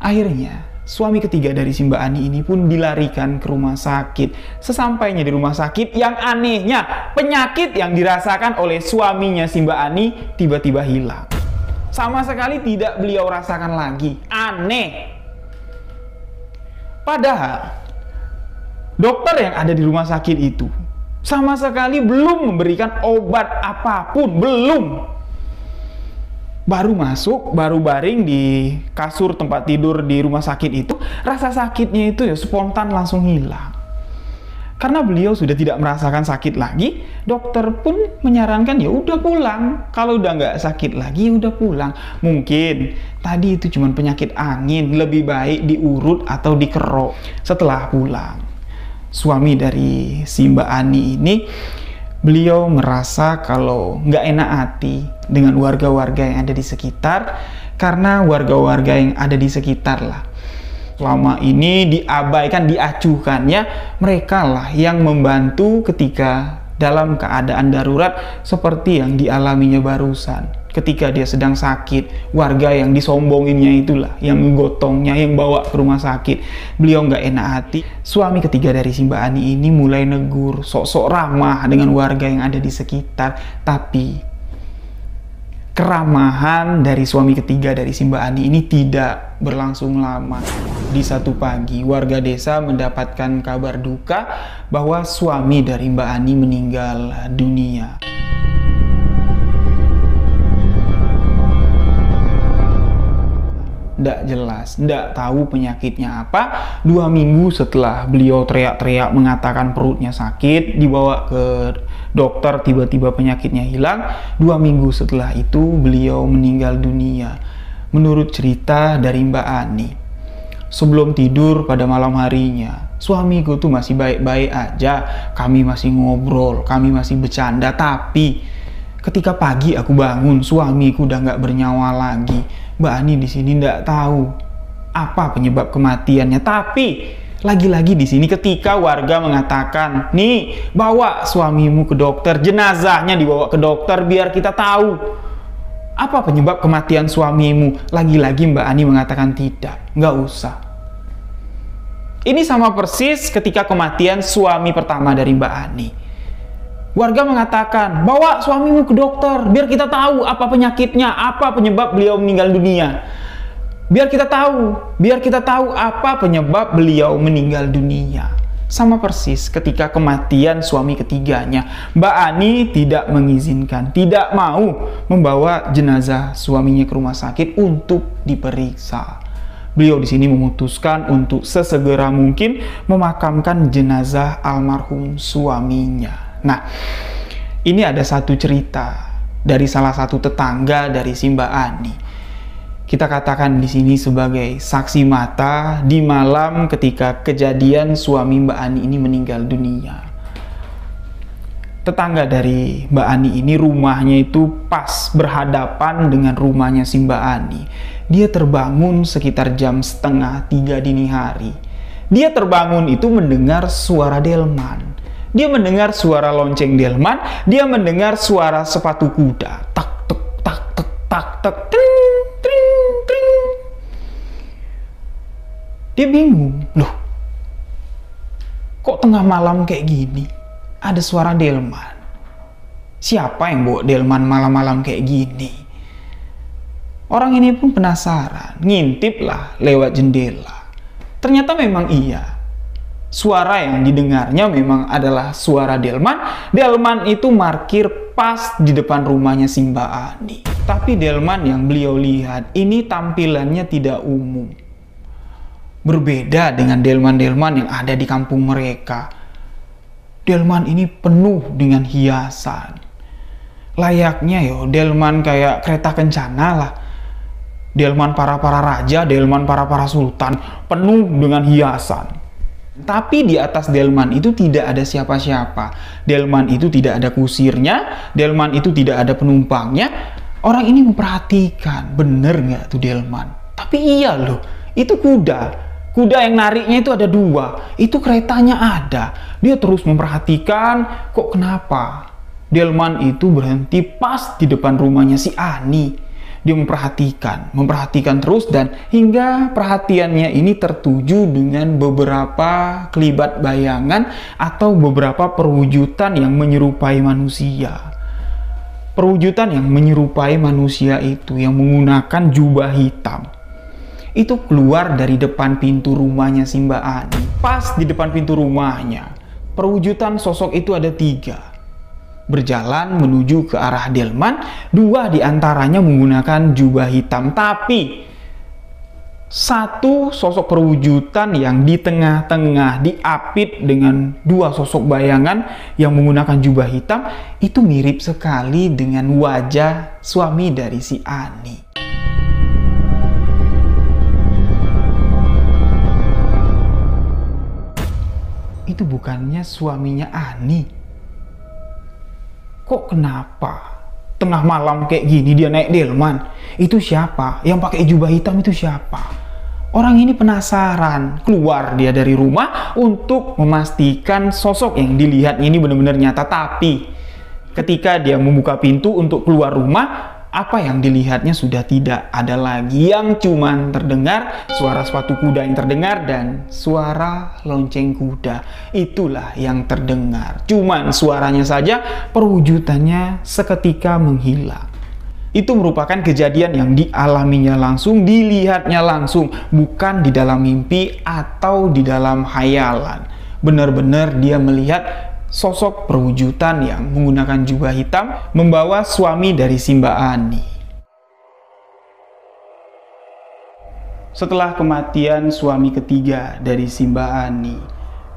Akhirnya suami ketiga dari si Mbak Ani ini pun dilarikan ke rumah sakit. Sesampainya di rumah sakit, yang anehnya penyakit yang dirasakan oleh suaminya si Mbak Ani tiba-tiba hilang. Sama sekali tidak beliau rasakan lagi. Aneh. Padahal dokter yang ada di rumah sakit itu sama sekali belum memberikan obat apapun, belum. Baru masuk, baru baring di kasur tempat tidur di rumah sakit itu, rasa sakitnya itu ya spontan langsung hilang. Karena beliau sudah tidak merasakan sakit lagi, dokter pun menyarankan ya udah pulang. Kalau udah nggak sakit lagi, udah pulang. Mungkin tadi itu cuma penyakit angin, lebih baik diurut atau dikerok. Setelah pulang, suami dari si Mbak Ani ini, beliau merasa kalau nggak enak hati dengan warga-warga yang ada di sekitar, karena warga-warga yang ada di sekitar lah selama ini diabaikan, diacuhkannya, mereka lah yang membantu ketika dalam keadaan darurat seperti yang dialaminya barusan. Ketika dia sedang sakit, warga yang disombonginnya itulah yang menggotongnya, yang bawa ke rumah sakit. Beliau nggak enak hati. Suami ketiga dari si Mbak Ani ini mulai negur, sok-sok ramah dengan warga yang ada di sekitar. Tapi keramahan dari suami ketiga dari si Mbak Ani ini tidak berlangsung lama. Di satu pagi, warga desa mendapatkan kabar duka bahwa suami dari Mbak Ani meninggal dunia. Tidak jelas, tidak tahu penyakitnya apa. 2 minggu setelah beliau teriak-teriak mengatakan perutnya sakit, dibawa ke dokter, tiba-tiba penyakitnya hilang. 2 minggu setelah itu beliau meninggal dunia. Menurut cerita dari Mbak Ani, sebelum tidur pada malam harinya, suamiku tuh masih baik-baik aja, kami masih ngobrol, kami masih bercanda. Tapi ketika pagi aku bangun, suamiku udah nggak bernyawa lagi. Mbak Ani di sini nggak tahu apa penyebab kematiannya. Tapi lagi-lagi di sini ketika warga mengatakan, nih bawa suamimu ke dokter, jenazahnya dibawa ke dokter biar kita tahu Apa penyebab kematian suamimu? Lagi-lagi Mbak Ani mengatakan tidak, nggak usah. Ini sama persis ketika kematian suami pertama dari Mbak Ani. Warga mengatakan, bawa suamimu ke dokter, biar kita tahu apa penyakitnya, apa penyebab beliau meninggal dunia. Biar kita tahu apa penyebab beliau meninggal dunia. Sama persis ketika kematian suami ketiganya, Mbak Ani tidak mengizinkan, tidak mau membawa jenazah suaminya ke rumah sakit untuk diperiksa. Beliau di sini memutuskan untuk sesegera mungkin memakamkan jenazah almarhum suaminya. Nah, ini ada satu cerita dari salah satu tetangga dari si Mbak Ani. Kita katakan di sini sebagai saksi mata di malam ketika kejadian suami Mbak Ani ini meninggal dunia. Tetangga dari Mbak Ani ini rumahnya itu pas berhadapan dengan rumahnya si Mbak Ani. Dia terbangun sekitar jam 2:30 dini hari. Dia terbangun itu mendengar suara delman. Dia mendengar suara lonceng delman, dia mendengar suara sepatu kuda. Tak tek tak tek tak tek tring tring tring. Dia bingung, loh. Kok tengah malam kayak gini ada suara delman? Siapa yang bawa delman malam-malam kayak gini? Orang ini pun penasaran, ngintip lah lewat jendela. Ternyata memang iya. Suara yang didengarnya memang adalah suara delman. Delman itu markir pas di depan rumahnya si Mbak Ani. Tapi delman yang beliau lihat ini tampilannya tidak umum. Berbeda dengan delman-delman yang ada di kampung mereka. Delman ini penuh dengan hiasan. Layaknya delman kayak kereta kencana lah. Delman para raja, delman para sultan, penuh dengan hiasan. Tapi di atas delman itu tidak ada siapa-siapa. Delman itu tidak ada kusirnya, delman itu tidak ada penumpangnya. Orang ini memperhatikan, bener nggak tuh delman? Tapi iya loh, itu kuda. Kuda yang nariknya itu ada 2, itu keretanya ada. Dia terus memperhatikan, kok kenapa? Delman itu berhenti pas di depan rumahnya si Ani. Dia memperhatikan terus dan hingga perhatiannya ini tertuju dengan beberapa kelibat bayangan atau beberapa perwujudan yang menyerupai manusia. Perwujudan yang menyerupai manusia itu yang menggunakan jubah hitam. Itu keluar dari depan pintu rumahnya si Mbak Ani. Pas di depan pintu rumahnya, perwujudan sosok itu ada 3. Berjalan menuju ke arah delman, 2 diantaranya menggunakan jubah hitam. Tapi satu sosok perwujudan yang di tengah-tengah diapit dengan 2 sosok bayangan yang menggunakan jubah hitam, itu mirip sekali dengan wajah suami dari si Ani. Itu bukannya suaminya Ani. Kok kenapa tengah malam kayak gini dia naik delman? Itu siapa? Yang pakai jubah hitam itu siapa? Orang ini penasaran, keluar dia dari rumah untuk memastikan sosok yang dilihat ini benar-benar nyata. Tapi ketika dia membuka pintu untuk keluar rumah, apa yang dilihatnya sudah tidak ada lagi. Yang cuman terdengar suara sepatu kuda yang terdengar dan suara lonceng kuda. Itulah yang terdengar. Cuman suaranya saja, perwujudannya seketika menghilang. Itu merupakan kejadian yang dialaminya langsung, dilihatnya langsung, bukan di dalam mimpi atau di dalam hayalan. Benar-benar dia melihat sosok perwujudan yang menggunakan jubah hitam membawa suami dari si Mbak Ani. Setelah kematian suami ketiga dari si Mbak Ani,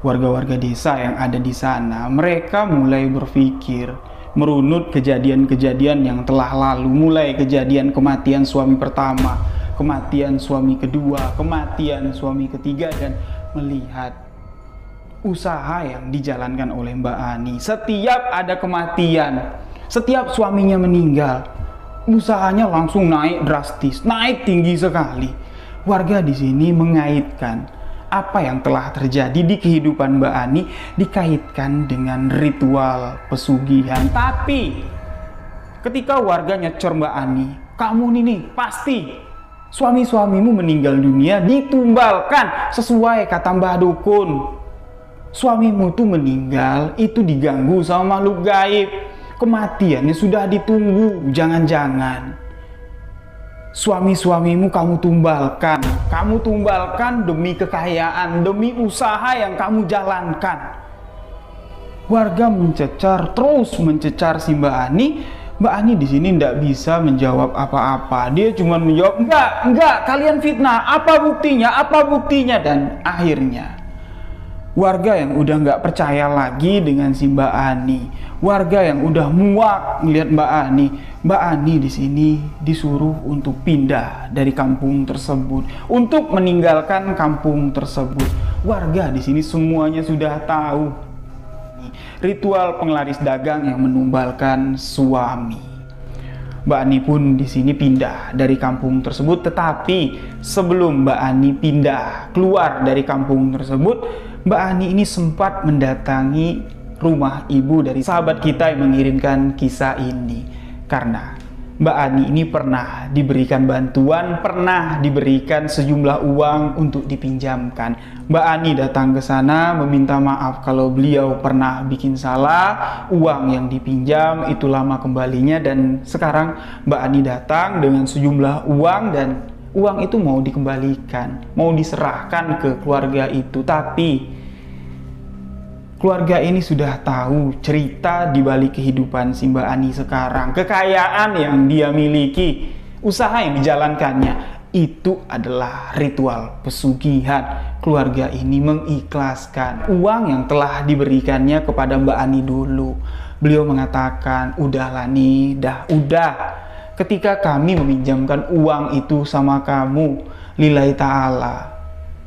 warga-warga desa yang ada di sana, mereka mulai berpikir, merunut kejadian-kejadian yang telah lalu, mulai kejadian kematian suami pertama, kematian suami kedua, kematian suami ketiga, dan melihat usaha yang dijalankan oleh Mbak Ani. Setiap ada kematian, setiap suaminya meninggal, usahanya langsung naik drastis, naik tinggi sekali. Warga di sini mengaitkan apa yang telah terjadi di kehidupan Mbak Ani dikaitkan dengan ritual pesugihan. Tapi ketika warga nyecor Mbak Ani, kamu nih pasti suami-suamimu meninggal dunia ditumbalkan sesuai kata Mbah Dukun. Suamimu tuh meninggal itu diganggu sama makhluk gaib. Kematiannya sudah ditunggu. Jangan-jangan suami-suamimu kamu tumbalkan demi kekayaan, demi usaha yang kamu jalankan. Warga terus mencecar si Mbak Ani. Mbak Ani di sini tidak bisa menjawab apa-apa. Dia cuma menjawab, enggak, kalian fitnah. Apa buktinya? Dan akhirnya warga yang udah nggak percaya lagi dengan si Mbak Ani, warga yang udah muak ngelihat Mbak Ani di sini disuruh untuk pindah dari kampung tersebut, untuk meninggalkan kampung tersebut. Warga di sini semuanya sudah tahu ritual penglaris dagang yang menumbalkan suami. Mbak Ani pun di sini pindah dari kampung tersebut, tetapi sebelum Mbak Ani pindah keluar dari kampung tersebut, Mbak Ani ini sempat mendatangi rumah ibu dari sahabat kita yang mengirimkan kisah ini. Karena Mbak Ani ini pernah diberikan bantuan, pernah diberikan sejumlah uang untuk dipinjamkan. Mbak Ani datang ke sana meminta maaf kalau beliau pernah bikin salah, uang yang dipinjam itu lama kembalinya, dan sekarang Mbak Ani datang dengan sejumlah uang dan uang itu mau dikembalikan, mau diserahkan ke keluarga itu. Tapi keluarga ini sudah tahu cerita di balik kehidupan si Mbak Ani sekarang, kekayaan yang dia miliki, usaha yang dijalankannya. Itu adalah ritual pesugihan. Keluarga ini mengikhlaskan uang yang telah diberikannya kepada Mbak Ani dulu. Beliau mengatakan, udahlah nih, udah. Ketika kami meminjamkan uang itu sama kamu, lillahi ta'ala,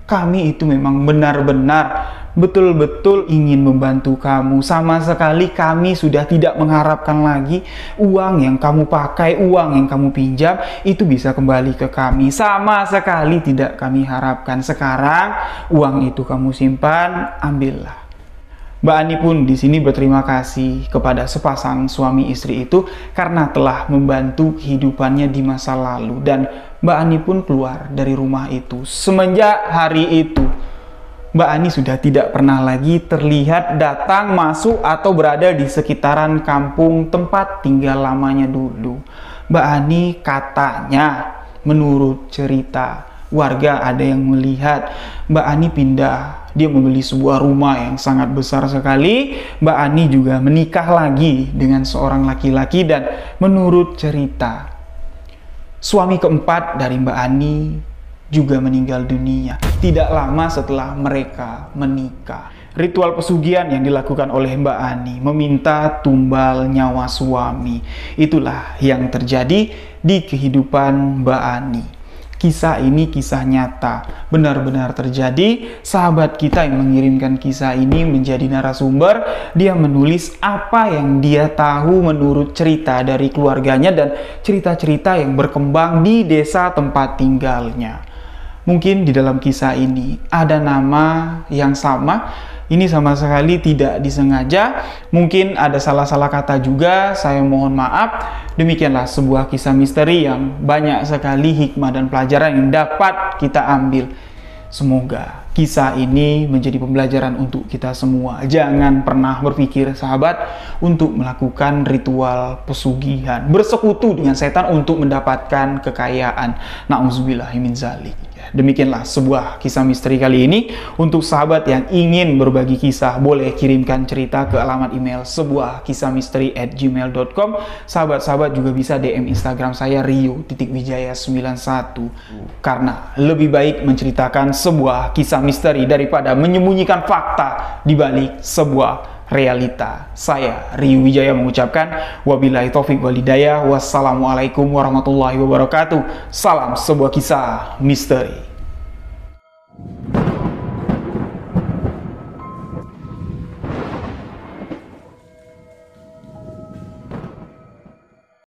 kami itu memang benar-benar betul-betul ingin membantu kamu. Sama sekali kami sudah tidak mengharapkan lagi uang yang kamu pakai, uang yang kamu pinjam itu bisa kembali ke kami. Sama sekali tidak kami harapkan. Sekarang uang itu kamu simpan, ambillah. Mbak Ani pun di sini berterima kasih kepada sepasang suami istri itu karena telah membantu kehidupannya di masa lalu, dan Mbak Ani pun keluar dari rumah itu. Semenjak hari itu Mbak Ani sudah tidak pernah lagi terlihat datang, masuk, atau berada di sekitaran kampung tempat tinggal lamanya dulu. Mbak Ani katanya, menurut cerita warga, ada yang melihat Mbak Ani pindah. Dia membeli sebuah rumah yang sangat besar sekali. Mbak Ani juga menikah lagi dengan seorang laki-laki, dan menurut cerita suami keempat dari Mbak Ani juga meninggal dunia tidak lama setelah mereka menikah. Ritual pesugihan yang dilakukan oleh Mbak Ani meminta tumbal nyawa suami. Itulah yang terjadi di kehidupan Mbak Ani. Kisah ini kisah nyata, benar-benar terjadi. Sahabat kita yang mengirimkan kisah ini menjadi narasumber. Dia menulis apa yang dia tahu menurut cerita dari keluarganya dan cerita-cerita yang berkembang di desa tempat tinggalnya. Mungkin di dalam kisah ini ada nama yang sama. Ini sama sekali tidak disengaja. Mungkin ada salah-salah kata juga, saya mohon maaf. Demikianlah sebuah kisah misteri yang banyak sekali hikmah dan pelajaran yang dapat kita ambil. Semoga kisah ini menjadi pembelajaran untuk kita semua. Jangan pernah berpikir, sahabat, untuk melakukan ritual pesugihan, bersekutu dengan setan untuk mendapatkan kekayaan. Na'udzubillahi min dzalik. Demikianlah sebuah kisah misteri kali ini. Untuk sahabat yang ingin berbagi kisah, boleh kirimkan cerita ke alamat email sebuahkisahmisteri@gmail.com. Sahabat-sahabat juga bisa DM Instagram saya rio.wijaya91. Karena lebih baik menceritakan sebuah kisah misteri daripada menyembunyikan fakta di balik sebuah realita. Saya Rio Wijaya mengucapkan wabillahi taufik wal hidayah. Wassalamualaikum warahmatullahi wabarakatuh. Salam sebuah kisah misteri.